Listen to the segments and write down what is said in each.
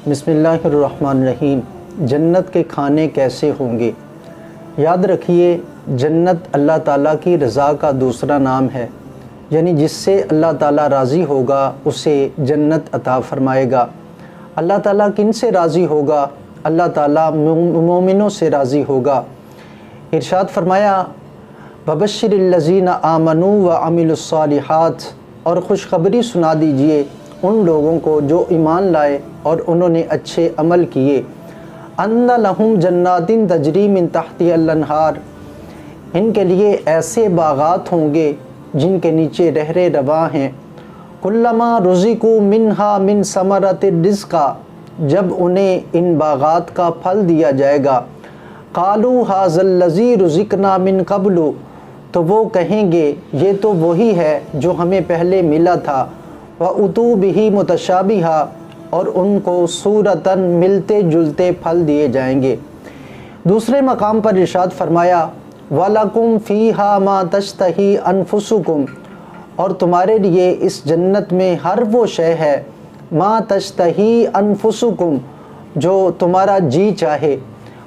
بسم اللہ الرحمن الرحیم۔ جنت کے کھانے کیسے ہوں گے؟ یاد رکھیے، جنت اللہ تعالیٰ کی رضا کا دوسرا نام ہے، یعنی جس سے اللہ تعالیٰ راضی ہوگا اسے جنت عطا فرمائے گا۔ اللہ تعالیٰ کن سے راضی ہوگا؟ اللہ تعالیٰ مومنوں سے راضی ہوگا۔ ارشاد فرمایا، وَبَشِّرِ الَّذِينَ آمَنُوا وَعَمِلُوا الصَّالِحَاتِ، اور خوشخبری سنا دیجئے ان لوگوں کو جو ایمان لائے اور انہوں نے اچھے عمل کیے، أَنَّ لَهُمْ جَنَّاتٍ تَجْرِي مِن تَحْتِهَا الْأَنْهَارُ، ان کے لیے ایسے باغات ہوں گے جن کے نیچے نہریں رواں ہیں۔ كُلَّمَا رُزِقُوا مِنْهَا مِنْ ثَمَرَةِ الرِّزْقِ، جب انہیں ان باغات کا پھل دیا جائے گا، قَالُوا هَذَا الَّذِي رُزِقْنَا مِن قَبْلُ، تو وہ کہیں گے یہ تو وہی ہے جو ہمیں پہلے ملا تھا۔ وَأُتُوا بِهِ مُتَشَابِهًا، اور ان کو صورتاً ملتے جلتے پھل دیے جائیں گے۔ دوسرے مقام پر ارشاد فرمایا، وَلَكُمْ فِيهَا مَا تَشْتَهِي أَنفُسُكُمْ، اور تمہارے لیے اس جنت میں ہر وہ شے ہے، مَا تَشْتَهِي أَنفُسُكُمْ، جو تمہارا جی چاہے۔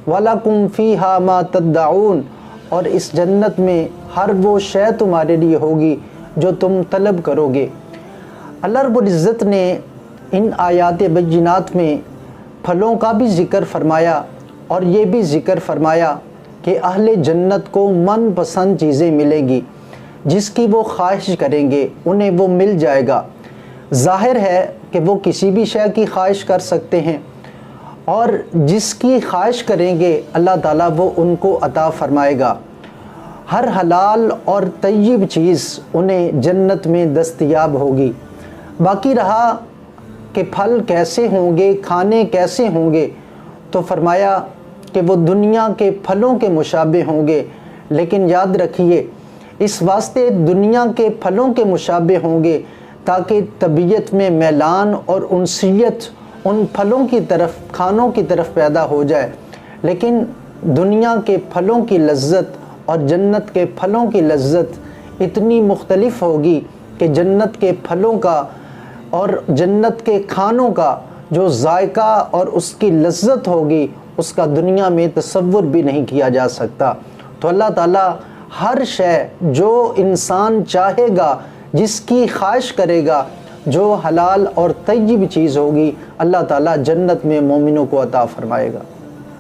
وَلَكُمْ فِيهَا مَا تَدَّعُونَ، اور اس جنت میں ہر وہ شے تمہارے لیے ہوگی جو تم طلب کرو گے۔ اللہ رب العزت نے ان آیات بینات میں پھلوں کا بھی ذکر فرمایا اور یہ بھی ذکر فرمایا کہ اہل جنت کو من پسند چیزیں ملیں گی، جس کی وہ خواہش کریں گے انہیں وہ مل جائے گا۔ ظاہر ہے کہ وہ کسی بھی شے کی خواہش کر سکتے ہیں، اور جس کی خواہش کریں گے اللہ تعالیٰ وہ ان کو عطا فرمائے گا۔ ہر حلال اور طیب چیز انہیں جنت میں دستیاب ہوگی۔ باقی رہا کہ پھل کیسے ہوں گے، کھانے کیسے ہوں گے، تو فرمایا کہ وہ دنیا کے پھلوں کے مشابہ ہوں گے، لیکن یاد رکھیے اس واسطے دنیا کے پھلوں کے مشابہ ہوں گے تاکہ طبیعت میں میلان اور انسیت ان پھلوں کی طرف، کھانوں کی طرف پیدا ہو جائے۔ لیکن دنیا کے پھلوں کی لذت اور جنت کے پھلوں کی لذت اتنی مختلف ہوگی کہ جنت کے پھلوں کا اور جنت کے کھانوں کا جو ذائقہ اور اس کی لذت ہوگی اس کا دنیا میں تصور بھی نہیں کیا جا سکتا۔ تو اللہ تعالیٰ ہر شے جو انسان چاہے گا، جس کی خواہش کرے گا، جو حلال اور طیب چیز ہوگی، اللہ تعالیٰ جنت میں مومنوں کو عطا فرمائے گا۔